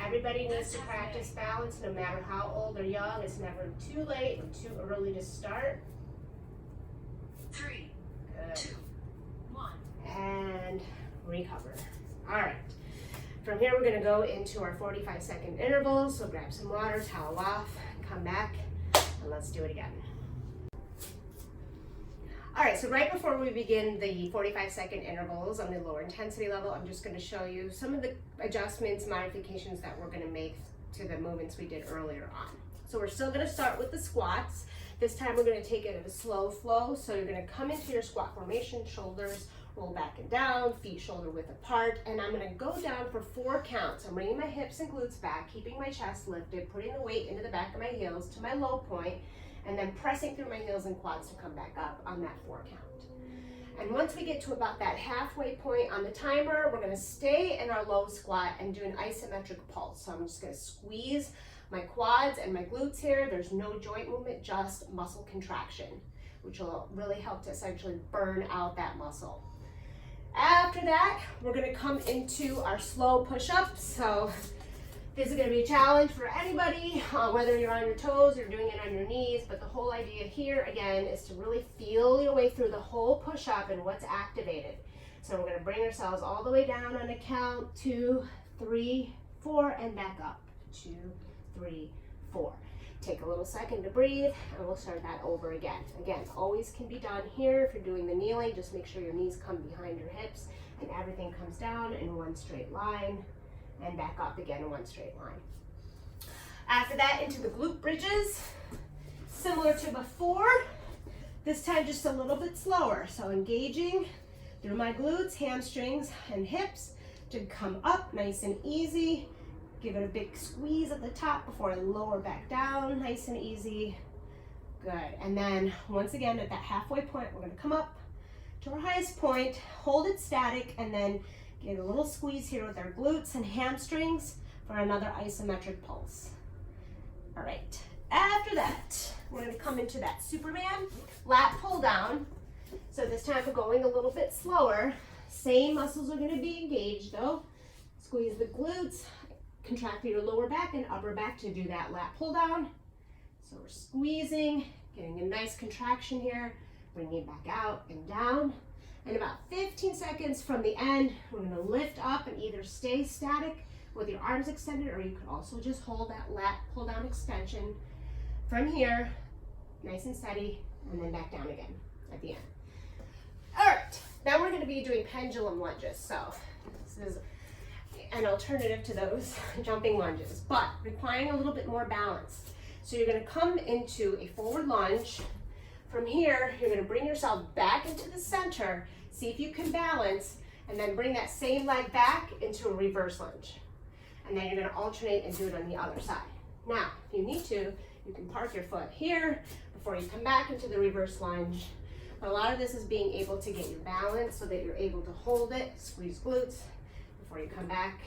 [SPEAKER 1] Everybody needs to practice balance no matter how old or young. It's never too late or too early to start.
[SPEAKER 2] 3,
[SPEAKER 1] Good.
[SPEAKER 2] 2, 1.
[SPEAKER 1] And recover. All right. From here, we're going to go into our 45-second intervals. So grab some water, towel off, come back, and let's do it again. All right, so right before we begin the 45-second intervals on the lower intensity level, I'm just going to show you some of the adjustments, modifications that we're going to make to the movements we did earlier on. So we're still going to start with the squats. This time we're going to take it at a slow flow. So you're going to come into your squat formation, shoulders roll back and down, feet shoulder width apart, and I'm going to go down for 4 counts. I'm bringing my hips and glutes back, keeping my chest lifted, putting the weight into the back of my heels to my low point, and then pressing through my heels and quads to come back up on that 4 count. And once we get to about that halfway point on the timer, we're going to stay in our low squat and do an isometric pulse. So I'm just going to squeeze my quads and my glutes here. There's no joint movement, just muscle contraction, which will really help to essentially burn out that muscle. After that, we're going to come into our slow push-ups. So this is going to be a challenge for anybody, whether you're on your toes or doing it on your knees, but the whole idea here, again, is to really feel your way through the whole push-up and what's activated. So we're going to bring ourselves all the way down on a count, 2, 3, 4, and back up, 2, 3, 4. Take a little second to breathe, and we'll start that over again. Again, always can be done here. If you're doing the kneeling, just make sure your knees come behind your hips and everything comes down in one straight line. And back up again in one straight line. After that, into the glute bridges, similar to before, this time just a little bit slower. So engaging through my glutes, hamstrings, and hips to come up nice and easy. Give it a big squeeze at the top before I lower back down, nice and easy. Good, and then once again at that halfway point, we're gonna come up to our highest point, hold it static, and then get a little squeeze here with our glutes and hamstrings for another isometric pulse. All right, after that, we're gonna come into that Superman lat pull down. So this time we're going a little bit slower. Same muscles are gonna be engaged though. Squeeze the glutes, contract your lower back and upper back to do that lat pull down. So we're squeezing, getting a nice contraction here, bringing it back out and down. And about 15 seconds from the end, we're gonna lift up and either stay static with your arms extended, or you could also just hold that lat pull down extension from here, nice and steady, and then back down again at the end. All right, now we're gonna be doing pendulum lunges. So this is an alternative to those jumping lunges, but requiring a little bit more balance. So you're gonna come into a forward lunge. From here, you're gonna bring yourself back into the center, see if you can balance, and then bring that same leg back into a reverse lunge. And then you're gonna alternate and do it on the other side. Now, if you need to, you can park your foot here before you come back into the reverse lunge. But a lot of this is being able to get your balance so that you're able to hold it, squeeze glutes, before you come back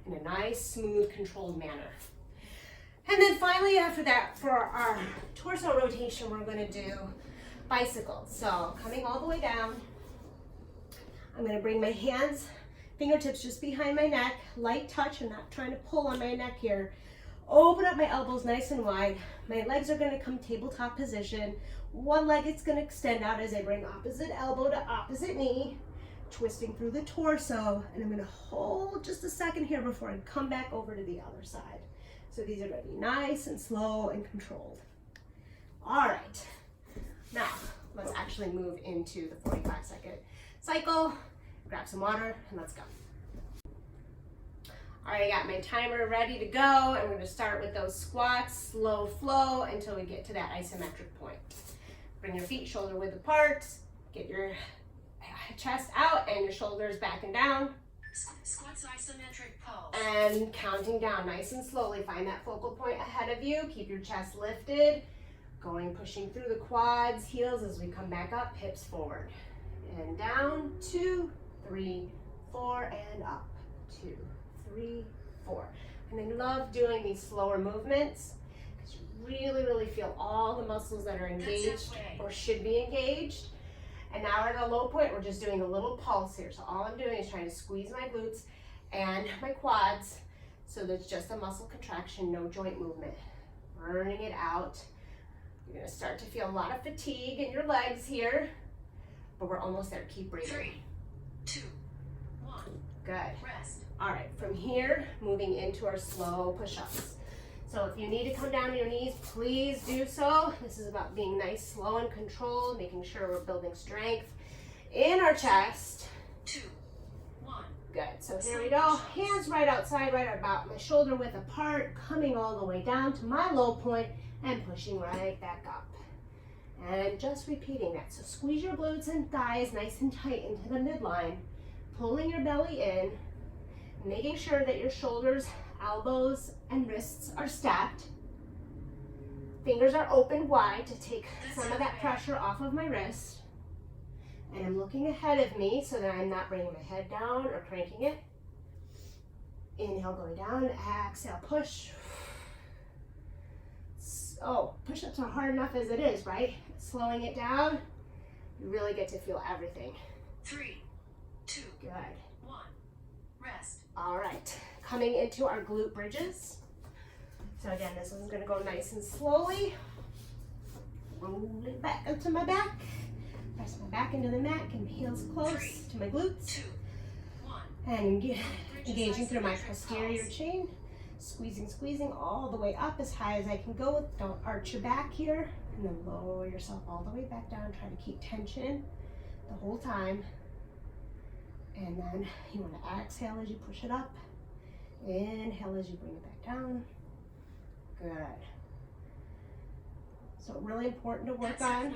[SPEAKER 1] in a nice, smooth, controlled manner. And then finally, after that, for our torso rotation, we're gonna do bicycles. So coming all the way down, I'm gonna bring my hands, fingertips just behind my neck, light touch. I'm not trying to pull on my neck here. Open up my elbows nice and wide. My legs are gonna come tabletop position. One leg is gonna extend out as I bring opposite elbow to opposite knee, twisting through the torso, and I'm gonna hold just a second here before I come back over to the other side. So these are gonna be nice and slow and controlled. All right, now let's actually move into the 45-second cycle. Grab some water and let's go. All right, I got my timer ready to go, and we're gonna start with those squats, slow flow until we get to that isometric point. Bring your feet shoulder width apart, get your chest out and your shoulders back and down.
[SPEAKER 2] Squats isometric pulse.
[SPEAKER 1] And counting down nice and slowly. Find that focal point ahead of you. Keep your chest lifted. Pushing through the quads, heels as we come back up, hips forward. And down, 2, 3, 4, and up. 2, 3, 4. And I love doing these slower movements because you really, really feel all the muscles that are engaged or should be engaged. And now we're at a low point, we're just doing a little pulse here. So all I'm doing is trying to squeeze my glutes and my quads so there's just a muscle contraction, no joint movement. Burning it out. You're gonna start to feel a lot of fatigue in your legs here, but we're almost there. Keep breathing.
[SPEAKER 2] 3, 2, 1.
[SPEAKER 1] Good.
[SPEAKER 2] Rest.
[SPEAKER 1] All right, from here, moving into our slow push-ups. So if you need to come down to your knees, please do so. This is about being nice, slow, and controlled, making sure we're building strength in our chest.
[SPEAKER 2] 2, 1.
[SPEAKER 1] Good, so here we go. Hands right outside, right about my shoulder width apart, coming all the way down to my low point and pushing right back up. And just repeating that. So squeeze your glutes and thighs nice and tight into the midline, pulling your belly in, making sure that your shoulders, elbows, and wrists are stacked. Fingers are open wide to take some of that pressure off of my wrist. And I'm looking ahead of me so that I'm not bringing my head down or cranking it. Inhale, going down, exhale, push. Oh, push-ups are hard enough as it is, right? Slowing it down, you really get to feel everything.
[SPEAKER 2] 3, 2,
[SPEAKER 1] Good.
[SPEAKER 2] 1. Rest.
[SPEAKER 1] All right, coming into our glute bridges. So again, this one's gonna go nice and slowly. Rolling back up to my back. Press my back into the mat, and heels close to my glutes.
[SPEAKER 2] 2, 1.
[SPEAKER 1] And engaging through my posterior chain. Squeezing all the way up as high as I can go. Don't arch your back here. And then lower yourself all the way back down. Try to keep tension the whole time. And then you want to exhale as you push it up. Inhale as you bring it back down. Good. So really important to work on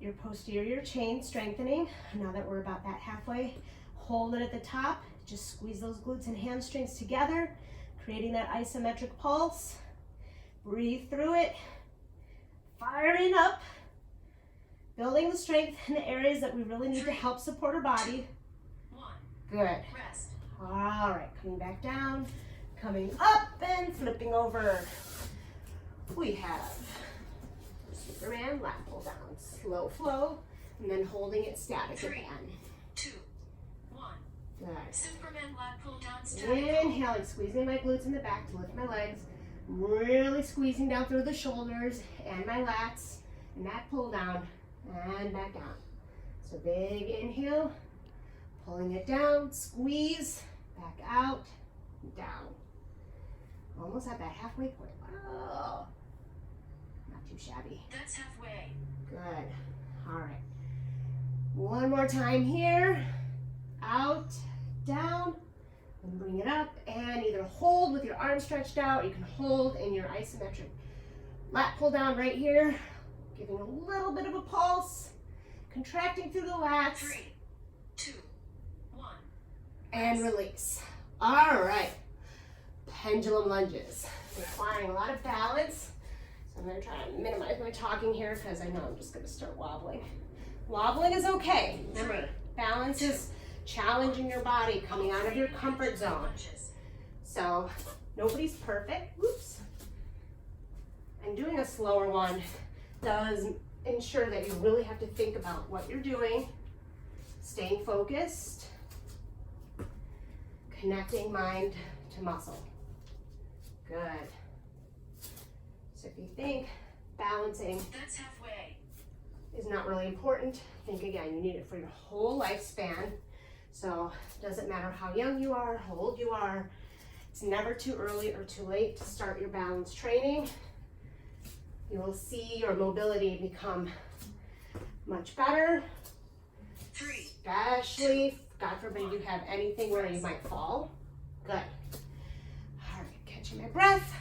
[SPEAKER 1] your posterior chain strengthening. Now that we're about that halfway, hold it at the top. Just squeeze those glutes and hamstrings together, creating that isometric pulse. Breathe through it. Firing up. Building the strength in the areas that we really need to help support our body.
[SPEAKER 2] 1.
[SPEAKER 1] Good.
[SPEAKER 2] Rest.
[SPEAKER 1] All right, coming back down, coming up and flipping over. We have Superman lat pull down, slow flow, and then holding it static
[SPEAKER 2] 3,
[SPEAKER 1] again.
[SPEAKER 2] 2, 1.
[SPEAKER 1] Good.
[SPEAKER 2] Superman lat pull down static.
[SPEAKER 1] Inhaling, squeezing my glutes in the back to lift my legs. Really squeezing down through the shoulders and my lats. And that pull down and back down. So big inhale, pulling it down, squeeze, back out, down. Almost at that halfway point. Wow. Not too shabby.
[SPEAKER 2] That's halfway.
[SPEAKER 1] Good. All right. One more time here. Out, down, and bring it up. And either hold with your arms stretched out. You can hold in your isometric lat pull down right here. Giving a little bit of a pulse. Contracting through the lats.
[SPEAKER 2] 3, 2, 1.
[SPEAKER 1] And release. All right. Pendulum lunges. Requiring a lot of balance. So I'm going to try to minimize my talking here because I know I'm just going to start wobbling. Wobbling is okay. Remember, balance is challenging your body, coming out of your comfort zone. So nobody's perfect. Oops. And doing a slower one does ensure that you really have to think about what you're doing, staying focused, connecting mind to muscle. Good. So if you think balancing
[SPEAKER 2] That's halfway.
[SPEAKER 1] is not really important, think again, you need it for your whole lifespan. So it doesn't matter how young you are, how old you are. It's never too early or too late to start your balance training. You will see your mobility become much better.
[SPEAKER 2] 3,
[SPEAKER 1] Especially, God forbid you have anything where you might fall. Good. All right, catching my breath.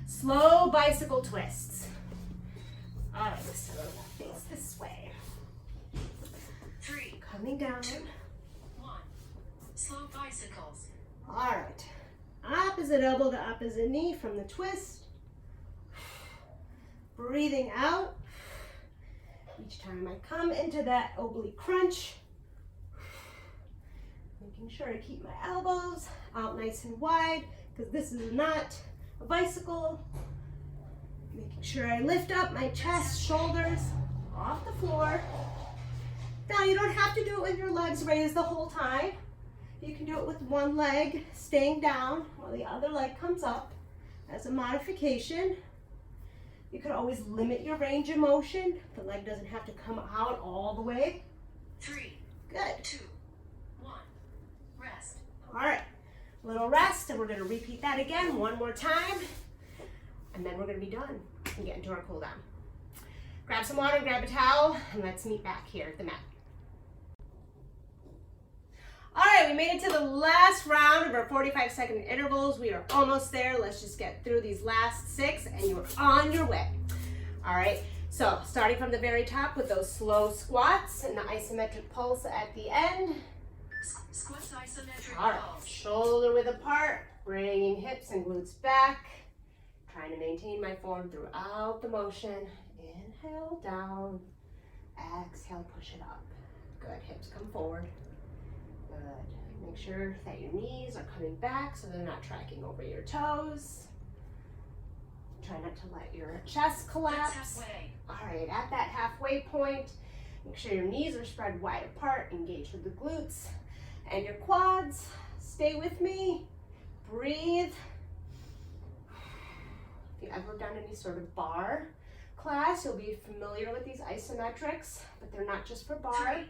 [SPEAKER 1] Slow bicycle twists. All right, so face this way.
[SPEAKER 2] 3,
[SPEAKER 1] Coming down.
[SPEAKER 2] 1. bicycles.
[SPEAKER 1] All right, opposite elbow to opposite knee from the twist. Breathing out. Each time I come into that oblique crunch, making sure I keep my elbows out nice and wide, because this is not a bicycle. Making sure I lift up my chest, shoulders off the floor. Now you don't have to do it with your legs raised the whole time. You can do it with one leg staying down while the other leg comes up as a modification. You could always limit your range of motion. The leg doesn't have to come out all the way.
[SPEAKER 2] 3,
[SPEAKER 1] Good.
[SPEAKER 2] 2, 1. Rest.
[SPEAKER 1] All right, little rest, and we're gonna repeat that again one more time, and then we're gonna be done and get into our cool down. Grab some water, grab a towel, and let's meet back here at the mat. All right, we made it to the last round of our 45-second intervals. We are almost there. Let's just get through these last 6 and you're on your way. All right, so starting from the very top with those slow squats and the isometric pulse at the end.
[SPEAKER 2] Squats isometric
[SPEAKER 1] All right,
[SPEAKER 2] pulse.
[SPEAKER 1] shoulder width apart, bringing hips and glutes back. Trying to maintain my form throughout the motion. Inhale, down. Exhale, push it up. Good, hips come forward. Good. Make sure that your knees are coming back so they're not tracking over your toes. Try not to let your chest collapse.
[SPEAKER 2] That's halfway.
[SPEAKER 1] All right, at that halfway point, make sure your knees are spread wide apart, engage with the glutes and your quads. Stay with me. Breathe. If you've ever done any sort of bar class, you'll be familiar with these isometrics, but they're not just for bar.
[SPEAKER 2] 3,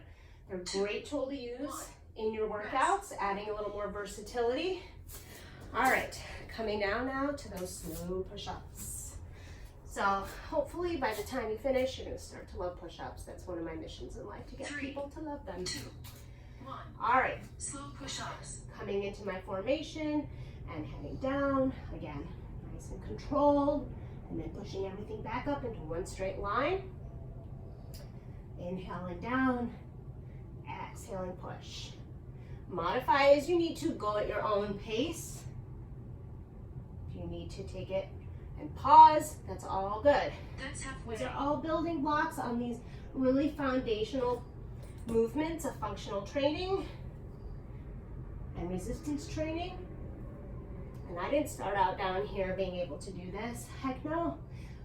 [SPEAKER 1] They're a great tool to use in your workouts, adding a little more versatility. All right, coming down now to those slow push-ups. So hopefully by the time you finish, you're gonna start to love push-ups. That's one of my missions in life, to get
[SPEAKER 2] 3,
[SPEAKER 1] people to love them.
[SPEAKER 2] 2, 1.
[SPEAKER 1] All right,
[SPEAKER 2] Slow push-ups.
[SPEAKER 1] coming into my formation and heading down, again, nice and controlled, and then pushing everything back up into one straight line. Inhaling down, exhaling push. Modify as you need to, go at your own pace. If you need to take it and pause, that's all good.
[SPEAKER 2] That's halfway.
[SPEAKER 1] These are all building blocks on these really foundational movements of functional training and resistance training. And I didn't start out down here being able to do this, heck no.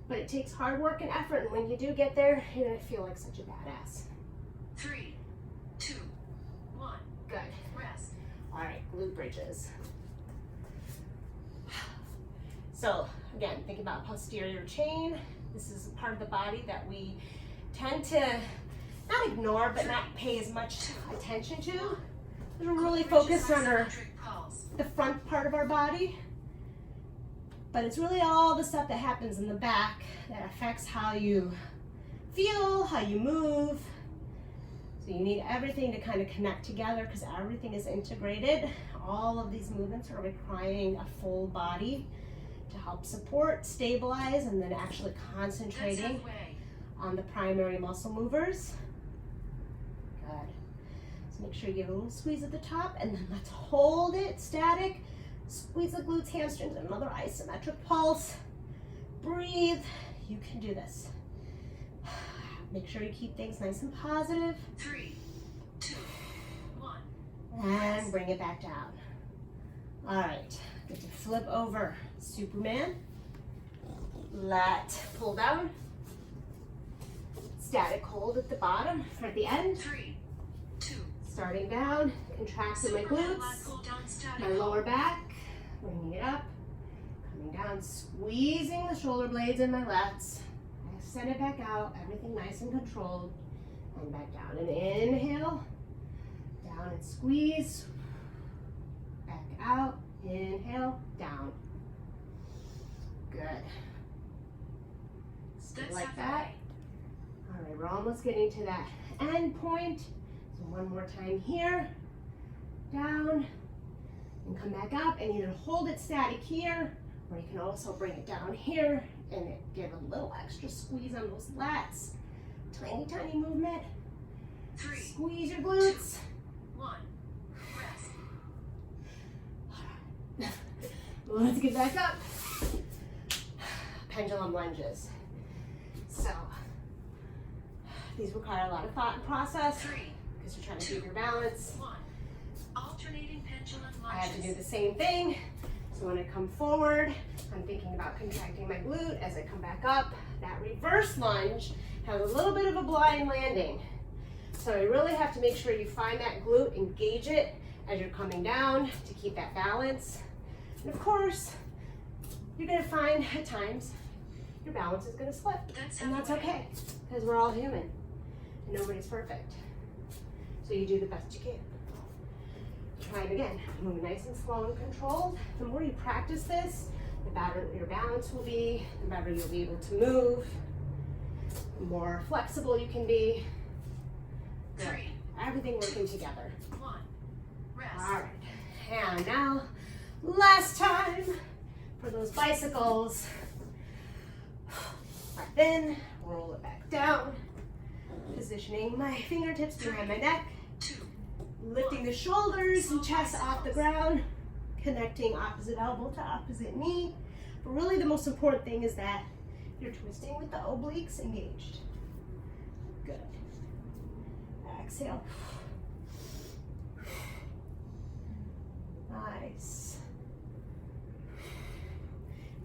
[SPEAKER 1] But it takes hard work and effort, and when you do get there, you're gonna feel like such a badass.
[SPEAKER 2] 3, 2, 1.
[SPEAKER 1] Good.
[SPEAKER 2] Rest.
[SPEAKER 1] All right, glute bridges. So again, think about posterior chain. This is a part of the body that we tend to not ignore, but not pay as much attention to. We're really focused on
[SPEAKER 2] Isometric pulse.
[SPEAKER 1] the front part of our body, but it's really all the stuff that happens in the back that affects how you feel, how you move. So you need everything to kind of connect together, because everything is integrated. All of these movements are requiring a full body to help support, stabilize, and then actually
[SPEAKER 2] That's
[SPEAKER 1] concentrating
[SPEAKER 2] halfway.
[SPEAKER 1] on the primary muscle movers. Good. So make sure you give a little squeeze at the top, and then let's hold it static. Squeeze the glutes, hamstrings, another isometric pulse. Breathe. You can do this. Make sure you keep things nice and positive.
[SPEAKER 2] 3, 2, 1.
[SPEAKER 1] And bring it back down. All right, get to flip over Superman. Let pull down. Static hold at the bottom, at the end.
[SPEAKER 2] 3, 2.
[SPEAKER 1] Starting down, contracting my
[SPEAKER 2] Superman lat
[SPEAKER 1] glutes,
[SPEAKER 2] pull down static
[SPEAKER 1] my lower back, bringing it up, coming down, squeezing the shoulder blades in my lats. I send it back out, everything nice and controlled, and back down. And inhale, down and squeeze, back out, inhale, down. Good. Stay
[SPEAKER 2] That's
[SPEAKER 1] like that.
[SPEAKER 2] halfway.
[SPEAKER 1] All right, we're almost getting to that end point. So one more time here, down, and come back up, and either hold it static here, or you can also bring it down here and give a little extra squeeze on those lats. Tiny, tiny movement.
[SPEAKER 2] 3,
[SPEAKER 1] Squeeze your glutes.
[SPEAKER 2] 1. Rest.
[SPEAKER 1] Let's get back up. Pendulum lunges. So these require a lot of thought and process
[SPEAKER 2] 3,
[SPEAKER 1] because you're trying to keep your balance.
[SPEAKER 2] 1. Alternating pendulum lunges.
[SPEAKER 1] I have to do the same thing. So when I come forward, I'm thinking about contracting my glute. As I come back up, that reverse lunge has a little bit of a blind landing. So you really have to make sure you find that glute, engage it as you're coming down to keep that balance. And of course, you're gonna find at times your balance is gonna slip. And that's okay, because we're all human and nobody's perfect. So you do the best you can. Try it again. Move nice and slow and controlled. The more you practice this, the better your balance will be, the better you'll be able to move, the more flexible you can be.
[SPEAKER 2] 3,
[SPEAKER 1] Everything working together.
[SPEAKER 2] 1. Rest.
[SPEAKER 1] All right. And now, last time for those bicycles. Breath in, roll it back down. Positioning my fingertips behind my neck.
[SPEAKER 2] 2,
[SPEAKER 1] Lifting the shoulders and chest off the ground. Connecting opposite elbow to opposite knee. But really the most important thing is that you're twisting with the obliques engaged. Good. Exhale. Nice.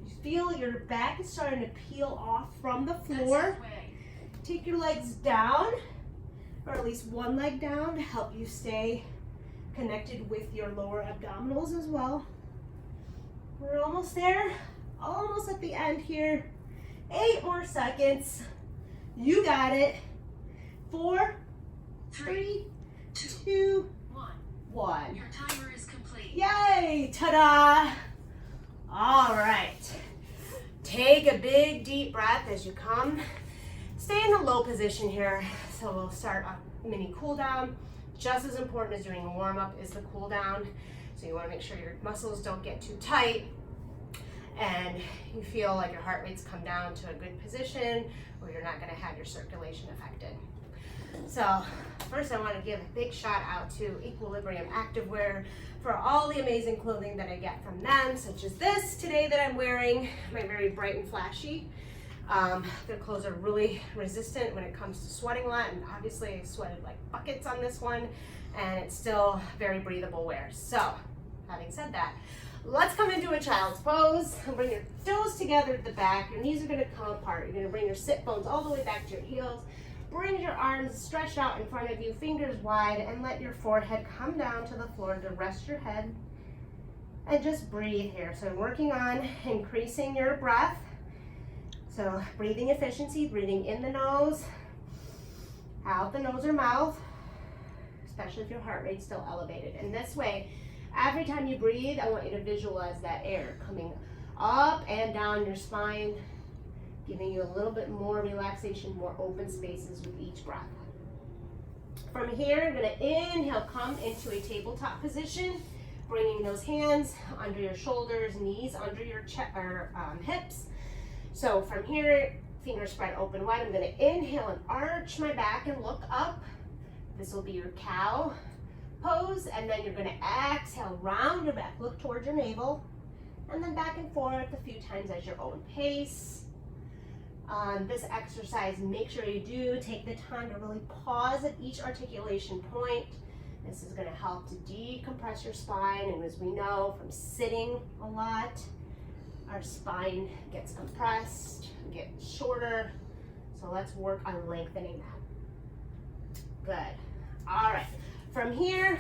[SPEAKER 1] You feel your back is starting to peel off from the floor.
[SPEAKER 2] That's halfway.
[SPEAKER 1] Take your legs down, or at least one leg down, to help you stay connected with your lower abdominals as well. We're almost there, almost at the end here. 8 more seconds. You got it. 4, 3, 2, 1.
[SPEAKER 2] Your timer is complete.
[SPEAKER 1] Yay! Ta-da! All right. Take a big deep breath as you come. Stay in a low position here. So we'll start a mini cool down. Just as important as doing a warm up is the cool down. So you want to make sure your muscles don't get too tight and you feel like your heart rate's come down to a good position where you're not going to have your circulation affected. So first I want to give a big shout out to Equilibrium Activewear for all the amazing clothing that I get from them, such as this today that I'm wearing, my very bright and flashy. Their clothes are really resistant when it comes to sweating a lot, and obviously I sweated like buckets on this one, and it's still very breathable wear. So having said that, let's come into a child's pose and bring your toes together at the back. Your knees are going to come apart. You're going to bring your sit bones all the way back to your heels. Bring your arms stretched out in front of you, fingers wide, and let your forehead come down to the floor to rest your head. And just breathe here. So working on increasing your breath. So breathing efficiency, breathing in the nose, out the nose or mouth, especially if your heart rate's still elevated. And this way, every time you breathe, I want you to visualize that air coming up and down your spine, giving you a little bit more relaxation, more open spaces with each breath. From here, you're going to inhale, come into a tabletop position, bringing those hands under your shoulders, knees under your hips. So from here, fingers spread open wide. I'm going to inhale and arch my back and look up. This will be your cow pose, and then you're going to exhale, round your back, look towards your navel, and then back and forth a few times at your own pace. On this exercise, make sure you do take the time to really pause at each articulation point. This is going to help to decompress your spine, and as we know from sitting a lot, our spine gets compressed, gets shorter. So let's work on lengthening that. Good. All right. From here,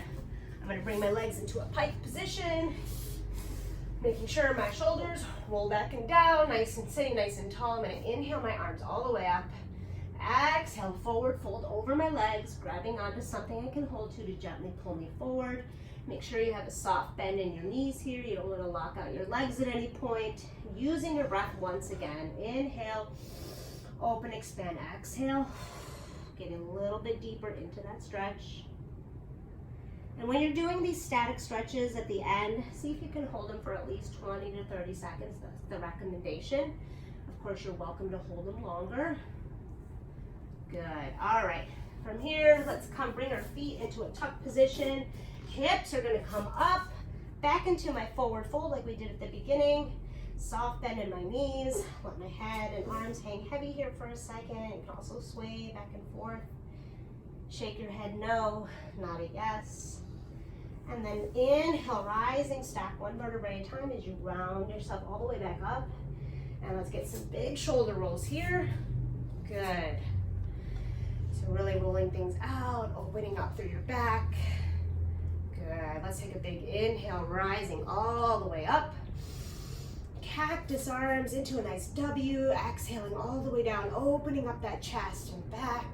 [SPEAKER 1] I'm going to bring my legs into a pike position, making sure my shoulders roll back and down, nice and sitting nice and tall. I'm going to inhale my arms all the way up. Exhale, forward fold over my legs, grabbing onto something I can hold to gently pull me forward. Make sure you have a soft bend in your knees here. You don't want to lock out your legs at any point. Using your breath once again. Inhale, open, expand, exhale. Getting a little bit deeper into that stretch. And when you're doing these static stretches at the end, see if you can hold them for at least 20 to 30 seconds. That's the recommendation. Of course, you're welcome to hold them longer. Good. All right. From here, let's bring our feet into a tuck position. Hips are going to come up, back into my forward fold like we did at the beginning. Soft bend in my knees. Let my head and arms hang heavy here for a second. You can also sway back and forth. Shake your head no, nod a yes. And then inhale, rising, stack one vertebrae at a time as you round yourself all the way back up. And let's get some big shoulder rolls here. Good. So really rolling things out, opening up through your back. Good. Let's take a big inhale, rising all the way up. Cactus arms into a nice W, exhaling all the way down, opening up that chest and back.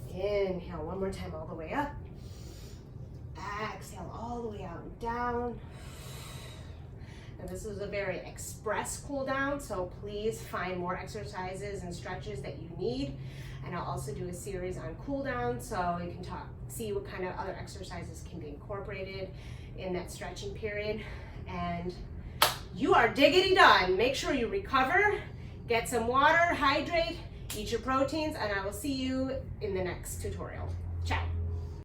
[SPEAKER 1] Good. Inhale one more time all the way up. Exhale all the way out and down. Now this is a very express cool down, so please find more exercises and stretches that you need. And I'll also do a series on cool down, so you can see what kind of other exercises can be incorporated in that stretching period. And you are diggity done. Make sure you recover, get some water, hydrate, eat your proteins, and I will see you in the next tutorial.